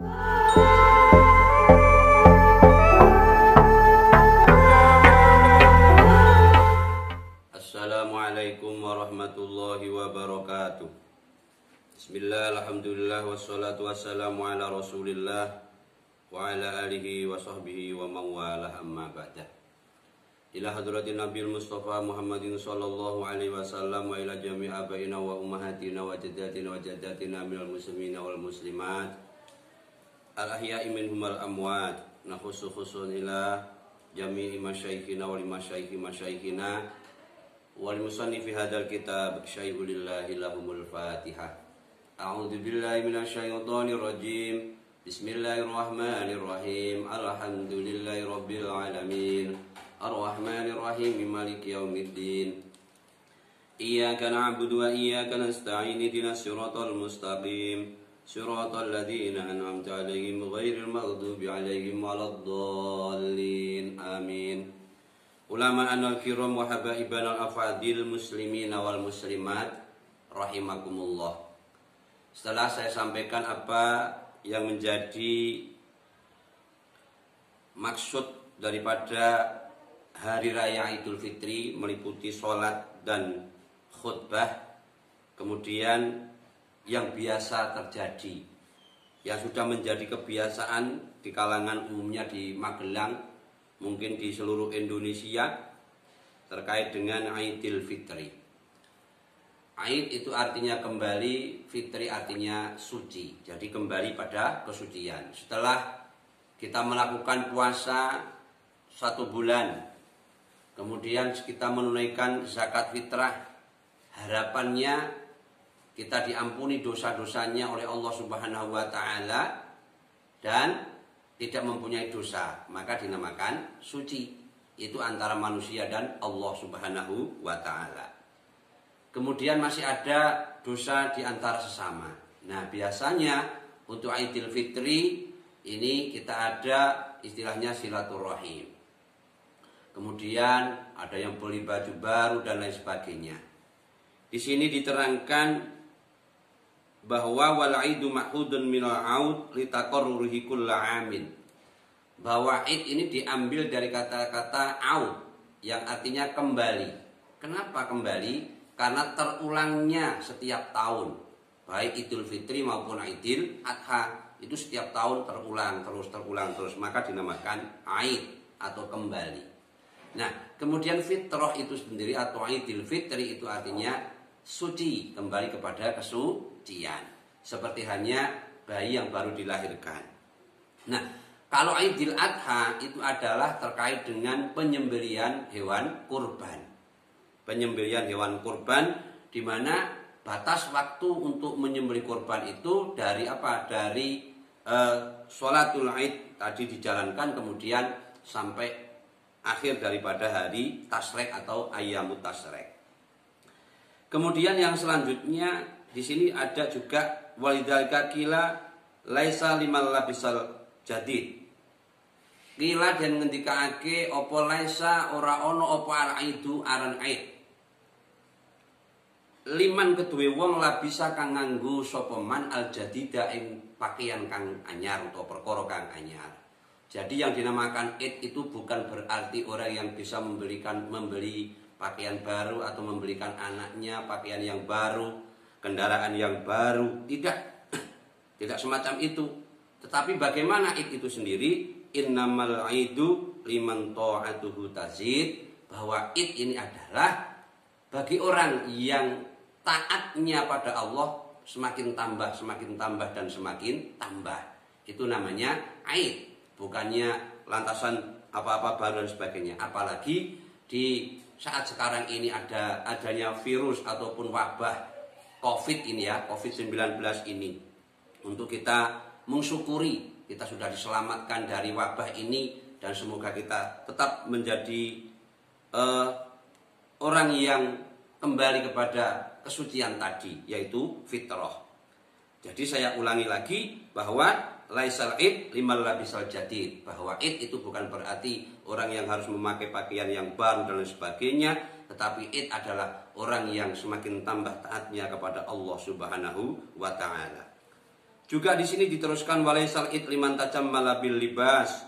Assalamualaikum warahmatullahi wabarakatuh. Bismillah, alhamdulillah, wassalatu wassalamu ala rasulillah wa ala alihi wa sahbihi wa mawalah, amma ba'dah. Ila hadratin Nabil Mustafa Muhammadin sallallahu alaihi wasallam wa ila jami' abaina wa ummahatina wa jaddatina wa jaddatina minal muslimina wal muslimat al-ahya'i minhum wal amwat. Nakhusu khusun ila jami'i masyaikhina wa limasyaikhi masyaikhina wal musannifi hadzal kitab syai'ulillahi lahumul fatihah. A'udzu billahi minasyaitonir rajim. Bismillahirrahmanirrahim. Alhamdulillahi rabbil alamin. Ar-Rahmanir Rahim, Maliki yaumiddin. Iyyaka na'budu wa iyyaka nasta'in. Ihdinas siratal mustaqim. Siratal ladzina an'amta 'alaihim ghairil maghdubi 'alaihim waladdallin. Amin. Ulama al-kiram wa habaibana al-afadil muslimina wal muslimat rahimakumullah. Setelah saya sampaikan apa yang menjadi maksud daripada Hari Raya Idul Fitri, meliputi sholat dan khutbah, kemudian yang biasa terjadi, yang sudah menjadi kebiasaan di kalangan umumnya di Magelang, mungkin di seluruh Indonesia, terkait dengan Idul Fitri. Aid itu artinya kembali, fitri artinya suci, jadi kembali pada kesucian. Setelah kita melakukan puasa 1 bulan, kemudian kita menunaikan zakat fitrah, harapannya kita diampuni dosa-dosanya oleh Allah Subhanahu wa Ta'ala dan tidak mempunyai dosa, maka dinamakan suci. Itu antara manusia dan Allah Subhanahu wa Ta'ala. Kemudian masih ada dosa di antara sesama. Nah, biasanya untuk Idul Fitri ini kita ada istilahnya silaturahim. Kemudian ada yang beli baju baru dan lain sebagainya. Di sini diterangkan bahwa wal aidu ma'hudun minal aud litaqarrurihi kulla amin. Bahwa id ini diambil dari kata-kata aud yang artinya kembali. Kenapa kembali? Karena terulangnya setiap tahun, baik Idul Fitri maupun Idul Adha, itu setiap tahun terulang terus, maka dinamakan Aid atau kembali. Nah, kemudian fitrah itu sendiri atau Idul Fitri itu artinya suci, kembali kepada kesucian, seperti hanya bayi yang baru dilahirkan. Nah, kalau Idul Adha itu adalah terkait dengan penyembelihan hewan kurban. Penyembelihan hewan kurban, di mana batas waktu untuk menyembelih kurban itu dari apa? Dari sholatul Id tadi dijalankan, kemudian sampai akhir daripada hari tasrek atau ayyamut tasrek. Kemudian yang selanjutnya di sini ada juga walidzalika qila laisa limal labisal jadid. Qila dan ngendikaake apa laisa ora ono apa al-aidu aran aid. Liman kedue wong labisa kang nganggo sapa man al-jadida ing pakaian kang anyar atau perkara kang anyar. Jadi yang dinamakan id itu bukan berarti orang yang bisa membeli pakaian baru atau membelikan anaknya pakaian yang baru, kendaraan yang baru, tidak. Tidak semacam itu. Tetapi bagaimana id itu sendiri? Innamal aidu liman ta'atuhu tazid, bahwa id ini adalah bagi orang yang taatnya pada Allah semakin tambah dan semakin tambah. Itu namanya aid, bukannya lantasan apa-apa baru dan sebagainya. Apalagi di saat sekarang ini adanya virus ataupun wabah COVID ini ya, COVID-19 ini. Untuk kita mensyukuri kita sudah diselamatkan dari wabah ini, dan semoga kita tetap menjadi orang yang kembali kepada kesucian tadi, yaitu fitrah. Jadi saya ulangi lagi bahwa laisal id limal labisal jadid, bahwa id itu bukan berarti orang yang harus memakai pakaian yang baru dan lain sebagainya, tetapi id adalah orang yang semakin tambah taatnya kepada Allah Subhanahu wa Ta'ala. Juga di sini diteruskan walaisal id liman tajammala bil libas,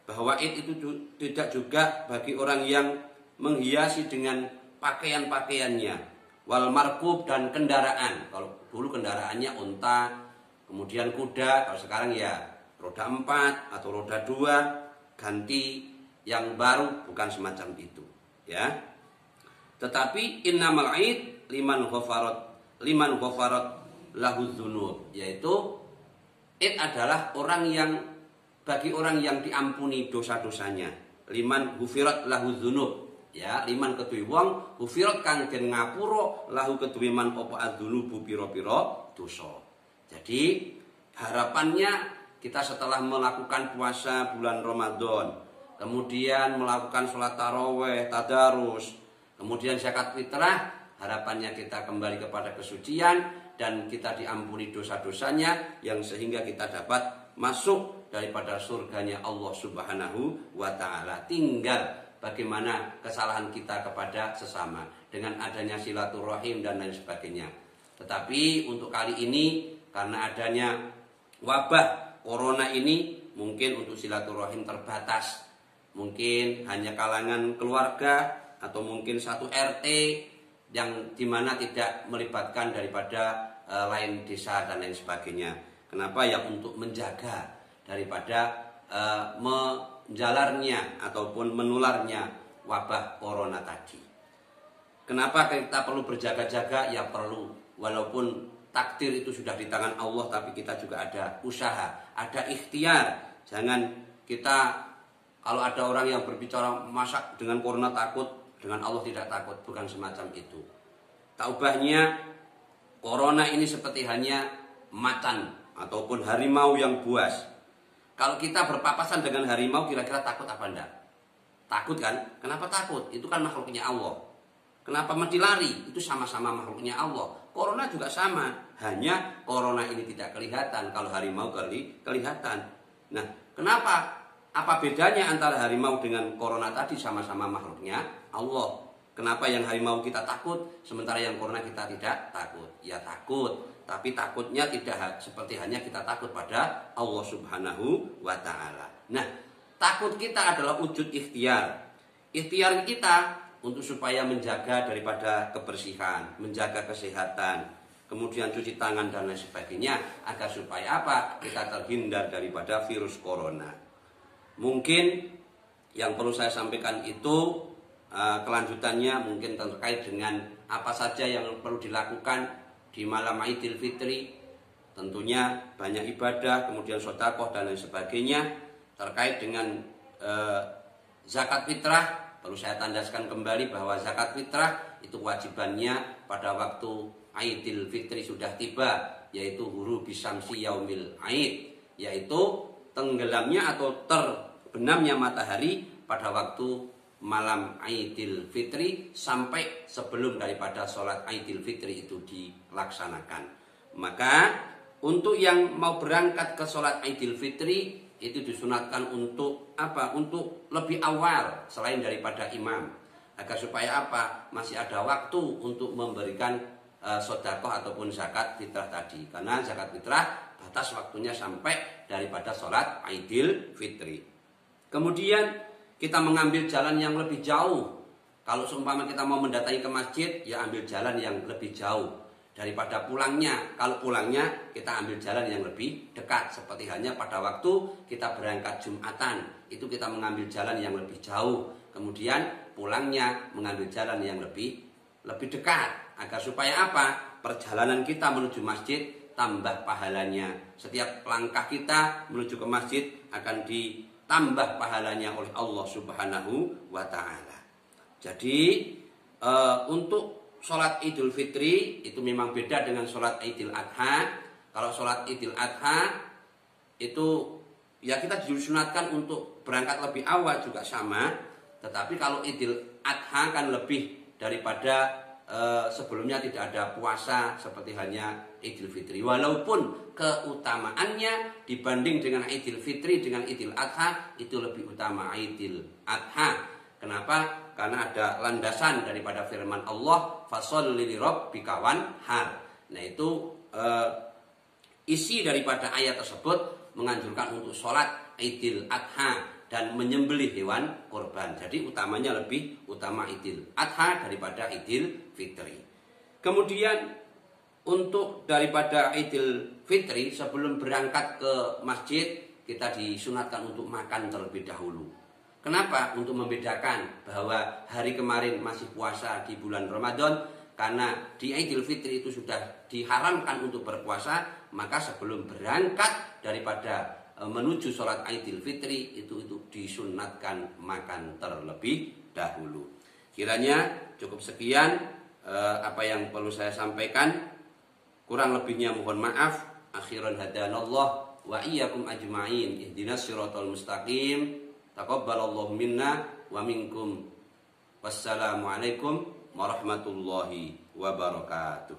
bahwa id itu tidak juga bagi orang yang menghiasi dengan pakaian-pakaiannya, wal markub dan kendaraan. Kalau dulu kendaraannya unta, kemudian kuda, kalau sekarang ya roda 4 atau roda 2, ganti yang baru, bukan semacam itu, ya. Tetapi innamal id liman ghafarat lahu dzunub, yaitu id adalah bagi orang yang diampuni dosa-dosanya. Liman ghafarat lahu dzunub, ya, liman kedue wong ghafarat kang den ngapura lahu kedue man apa adzunubu pira-pira dosa. Jadi harapannya kita setelah melakukan puasa bulan Ramadan, kemudian melakukan sholat taraweh, tadarus, kemudian zakat fitrah, harapannya kita kembali kepada kesucian dan kita diampuni dosa-dosanya, yang sehingga kita dapat masuk daripada surganya Allah Subhanahu wa ta'ala. Tinggal bagaimana kesalahan kita kepada sesama dengan adanya silaturahim dan lain sebagainya. Tetapi untuk kali ini karena adanya wabah corona ini, mungkin untuk silaturahim terbatas. Mungkin hanya kalangan keluarga atau mungkin satu RT yang dimana tidak melibatkan daripada lain desa dan lain sebagainya. Kenapa? Ya untuk menjaga daripada menjalarnya ataupun menularnya wabah corona tadi. Kenapa kita perlu berjaga-jaga? Ya perlu, walaupun takdir itu sudah di tangan Allah, tapi kita juga ada usaha, ada ikhtiar. Jangan kita, kalau ada orang yang berbicara masa dengan corona takut, dengan Allah tidak takut, bukan semacam itu. Taubahnya, corona ini seperti hanya macan ataupun harimau yang buas. Kalau kita berpapasan dengan harimau, kira-kira takut apa enggak? Takut kan? Kenapa takut? Itu kan makhluknya Allah. Kenapa mesti lari? Itu sama-sama makhluknya Allah. Corona juga sama, hanya corona ini tidak kelihatan, kalau harimau kelihatan. Nah, kenapa? Apa bedanya antara harimau dengan corona tadi? Sama-sama makhluknya Allah. Kenapa yang harimau kita takut, sementara yang corona kita tidak takut? Ya takut, tapi takutnya tidak seperti hanya kita takut pada Allah Subhanahu wa ta'ala. Nah, takut kita adalah wujud ikhtiar. Ikhtiar kita untuk supaya menjaga daripada kebersihan, menjaga kesehatan, kemudian cuci tangan dan lain sebagainya, agar supaya apa? Kita terhindar daripada virus corona. Mungkin yang perlu saya sampaikan itu kelanjutannya mungkin terkait dengan apa saja yang perlu dilakukan di malam Idul Fitri. Tentunya banyak ibadah, kemudian sedekah dan lain sebagainya. Terkait dengan zakat fitrah, perlu saya tandaskan kembali bahwa zakat fitrah itu kewajibannya pada waktu Idul Fitri sudah tiba, yaitu huru bisamsi yaumil Aid, yaitu tenggelamnya atau terbenamnya matahari pada waktu malam Idul Fitri sampai sebelum daripada sholat Idul Fitri itu dilaksanakan. Maka untuk yang mau berangkat ke sholat Idul Fitri itu disunatkan untuk apa? Untuk lebih awal selain daripada imam, agar supaya apa? Masih ada waktu untuk memberikan sedekah ataupun zakat fitrah tadi. Karena zakat fitrah batas waktunya sampai daripada sholat Idul Fitri. Kemudian kita mengambil jalan yang lebih jauh. Kalau seumpama kita mau mendatangi ke masjid, ya ambil jalan yang lebih jauh daripada pulangnya. Kalau pulangnya kita ambil jalan yang lebih dekat, seperti hanya pada waktu kita berangkat Jumatan, itu kita mengambil jalan yang lebih jauh, kemudian pulangnya mengambil jalan yang lebih dekat, agar supaya apa? Perjalanan kita menuju masjid tambah pahalanya. Setiap langkah kita menuju ke masjid akan ditambah pahalanya oleh Allah Subhanahu wa ta'ala. Jadi untuk sholat Idul Fitri itu memang beda dengan sholat Idul Adha. Kalau sholat Idul Adha itu ya kita disunatkan untuk berangkat lebih awal juga sama. Tetapi kalau Idul Adha kan lebih daripada sebelumnya tidak ada puasa seperti hanya Idul Fitri. Walaupun keutamaannya dibanding dengan Idul Fitri dengan Idul Adha itu lebih utama Idul Adha. Kenapa? Karena ada landasan daripada firman Allah, fasholli lirabbika wanhar. Nah itu isi daripada ayat tersebut menganjurkan untuk sholat Idul Adha dan menyembelih hewan kurban. Jadi utamanya lebih utama Idul Adha daripada Idul Fitri. Kemudian untuk daripada Idul Fitri sebelum berangkat ke masjid kita disunatkan untuk makan terlebih dahulu. Kenapa? Untuk membedakan bahwa hari kemarin masih puasa di bulan Ramadan, karena di Idul Fitri itu sudah diharamkan untuk berpuasa, maka sebelum berangkat daripada menuju sholat Idul Fitri itu disunatkan makan terlebih dahulu. Kiranya cukup sekian apa yang perlu saya sampaikan. Kurang lebihnya mohon maaf. Akhiran hadanallah wa iyyakum ajma'in. Ihdinas siratal mustaqim. Taqabbalallahu minna wa minkum. Wassalamualaikum warahmatullahi wabarakatuh.